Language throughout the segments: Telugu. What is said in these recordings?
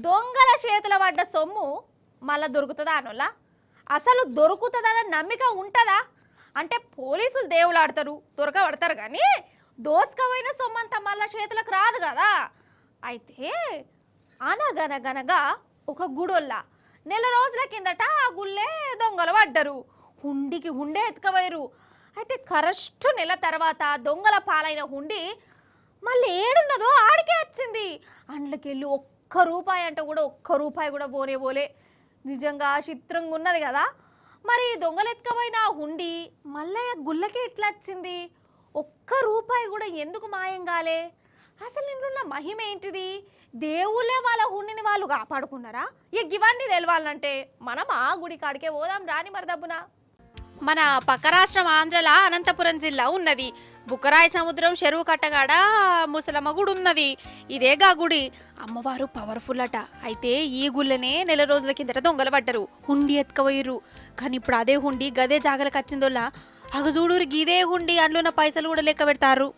దొంగల చేతుల పడ్డ సొమ్ము మళ్ళా దొరుకుతుందా అనోలా? అసలు దొరుకుతుందన్న నమ్మిక ఉంటుందా? అంటే పోలీసులు దేవులాడతారు, దొరకబడతారు, కానీ దోసుకపోయిన సొమ్మంతా మళ్ళా చేతులకు రాదు కదా. అయితే అనగనగనగా ఒక గుడొల్ల నెల రోజుల కిందట ఆ గుళ్ళే దొంగలు పడ్డరు. హుండికి హుండే ఎత్తుకపోయారు. అయితే కరెక్ట్ నెల తర్వాత దొంగల పాలైన హుండి మళ్ళీ ఏడున్నదో ఆడికే వచ్చింది. అందులోకెళ్ళి ఒక్క రూపాయి అంటే కూడా ఒక్క రూపాయి కూడా పోలే. నిజంగా చిత్రంగా ఉన్నది కదా. మరి దొంగలు ఎత్తుకపోయిన హుండి మళ్ళీ గుళ్ళకే ఎట్లా వచ్చింది? ఒక్క రూపాయి కూడా ఎందుకు మాయం కాలే? అసలు ఇంట్లో మహిమ ఏంటిది? దేవుళ్ళే వాళ్ళ హుండిని వాళ్ళు కాపాడుకున్నారా? ఇవన్నీ తెలవాలంటే మనం ఆ గుడి కాడికే పోదాం రాని మరి దబ్బున. మన పక్క రాష్ట్రం ఆంధ్రలో అనంతపురం జిల్లా ఉన్నది. బుక్కరాయి సముద్రం చెరువు కట్టగాడ ముసలమ్మ గుడి ఉన్నది. ఇదేగా గుడి. అమ్మవారు పవర్ఫుల్ అట. అయితే ఈ గుళ్ళనే నెల రోజుల కిందట దొంగలు పడ్డరు, హుండి ఎత్తుకపోయిర్రు. కానీ ఇప్పుడు అదే హుండి గదే జాగలకు వచ్చిందోలా అగజూడూరు గీదే హుండి అందులో పైసలు కూడా లెక్క పెడతారు.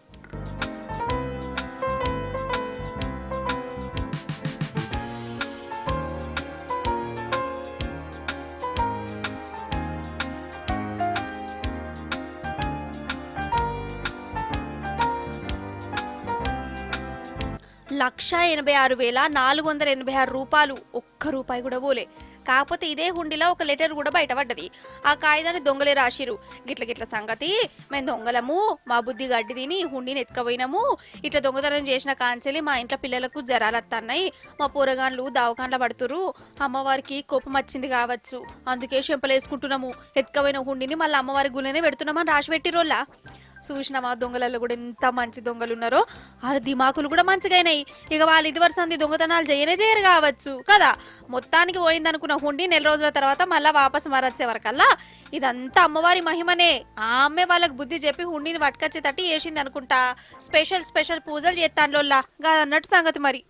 ₹1,86,486 ఒక్క రూపాయి కూడా పోలే. కాకపోతే ఇదే హుండిలో ఒక లెటర్ కూడా బయటపడ్డది. ఆ కాగితాన్ని దొంగలే రాసిరు. గిట్ల సంగతి, మేము దొంగలము, మా బుద్ధి గడ్డి తిని హుండిని ఎత్తుకపోయినాము, ఇట్లా దొంగతనం చేసిన కాంచెలి మా ఇంట్లో పిల్లలకు జ్వరాలు వస్తున్నాయి, మా పోరగాన్లు దావకాండ్ల పడుతురు, అమ్మవారికి కోపం వచ్చింది కావచ్చు, అందుకే చెంపలేసుకుంటున్నాము, ఎత్తుకపోయిన హుండిని మళ్ళీ అమ్మవారి గుళ్ళనే పెడుతున్నామని రాసి పెట్టిరోళ్ళ. చూసినామా దొంగలలో కూడా ఎంత మంచి దొంగలు ఉన్నారో. వాళ్ళ దిమాకులు కూడా మంచిగా అయినాయి. ఇక వాళ్ళు ఇదివరసంది దొంగతనాలు చేయరు కావచ్చు కదా. మొత్తానికి పోయిందనుకున్న హుండి నెల రోజుల తర్వాత మళ్ళీ వాపసు మరొచ్చే వరకల్లా ఇదంతా అమ్మవారి మహిమనే. ఆ అమ్మే వాళ్ళకి బుద్ధి చెప్పి హుండిని పట్టుకొచ్చేటట్టు చేసింది అనుకుంటా. స్పెషల్ పూజలు చేస్తాను అన్నట్టు సంగతి మరి.